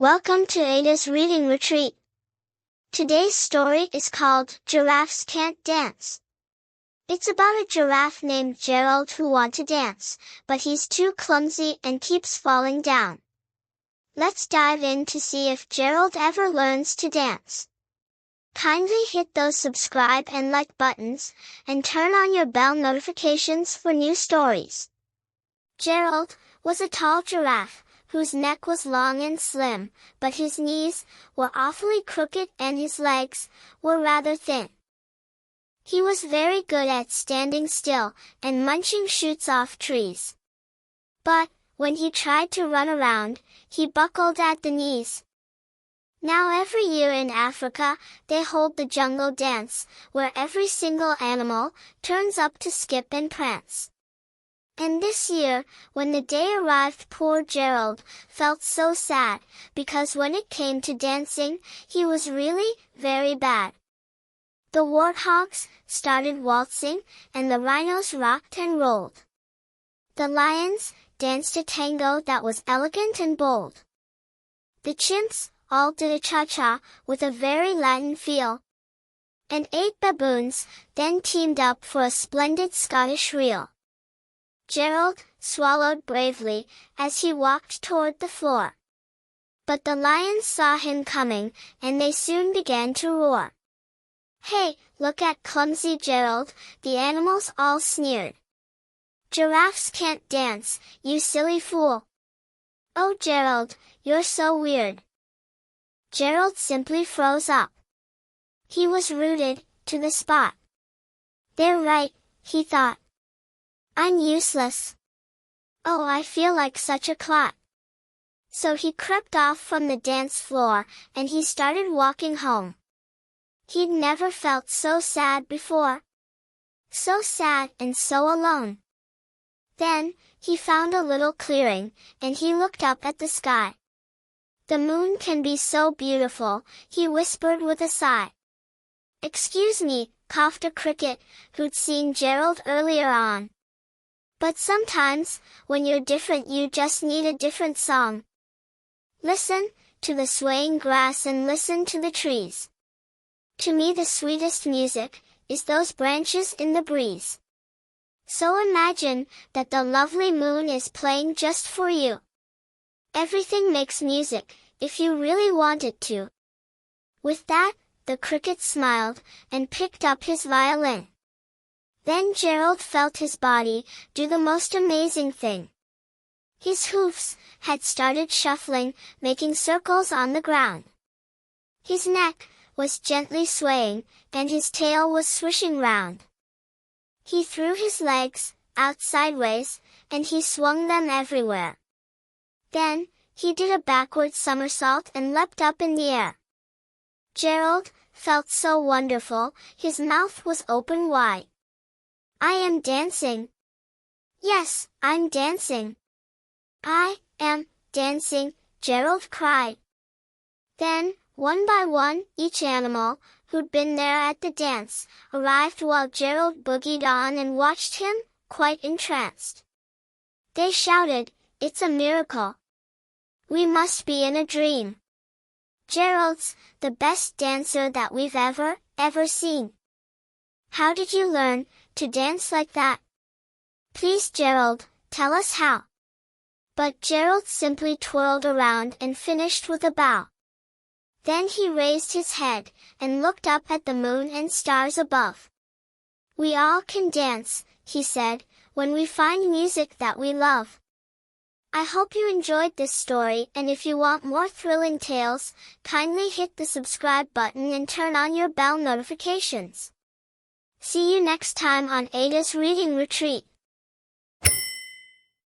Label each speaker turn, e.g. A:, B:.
A: Welcome to Ada's Reading Retreat. Today's story is called Giraffes Can't Dance. It's about a giraffe named Gerald who wants to dance, but he's too clumsy and keeps falling down. Let's dive in to see if Gerald ever learns to dance. Kindly hit those subscribe and like buttons, and turn on your bell notifications for new stories. Gerald was a tall giraffe, whose neck was long and slim, but his knees were awfully crooked and his legs were rather thin. He was very good at standing still and munching shoots off trees. But, when he tried to run around, he buckled at the knees. Now every year in Africa, they hold the jungle dance, where every single animal turns up to skip and prance. And this year, when the day arrived, poor Gerald felt so sad, because when it came to dancing, he was really very bad. The warthogs started waltzing, and the rhinos rocked and rolled. The lions danced a tango that was elegant and bold. The chimps all did a cha-cha with a very Latin feel. And 8 baboons then teamed up for a splendid Scottish reel. Gerald swallowed bravely as he walked toward the floor. But the lions saw him coming, and they soon began to roar. "Hey, look at clumsy Gerald," the animals all sneered. "Giraffes can't dance, you silly fool. Oh Gerald, you're so weird." Gerald simply froze up. He was rooted to the spot. "They're right," he thought. "I'm useless. Oh, I feel like such a clot." So he crept off from the dance floor, and he started walking home. He'd never felt so sad before. So sad and so alone. Then, he found a little clearing, and he looked up at the sky. "The moon can be so beautiful," he whispered with a sigh. "Excuse me," coughed a cricket, who'd seen Gerald earlier on. "But sometimes, when you're different, you just need a different song. Listen to the swaying grass and listen to the trees. To me the sweetest music is those branches in the breeze. So imagine that the lovely moon is playing just for you. Everything makes music, if you really want it to." With that, the cricket smiled, and picked up his violin. Then Gerald felt his body do the most amazing thing. His hoofs had started shuffling, making circles on the ground. His neck was gently swaying, and his tail was swishing round. He threw his legs out sideways, and he swung them everywhere. Then, he did a backward somersault and leapt up in the air. Gerald felt so wonderful, his mouth was open wide. "I am dancing. Yes, I'm dancing. I am dancing," Gerald cried. Then, one by one, each animal, who'd been there at the dance, arrived while Gerald boogied on and watched him, quite entranced. They shouted, "It's a miracle. We must be in a dream. Gerald's the best dancer that we've ever seen. How did you learn to dance like that? Please Gerald, tell us how." But Gerald simply twirled around and finished with a bow. Then he raised his head, and looked up at the moon and stars above. "We all can dance," he said, "when we find music that we love." I hope you enjoyed this story, and if you want more thrilling tales, kindly hit the subscribe button and turn on your bell notifications. See you next time on Ada's Reading Retreat.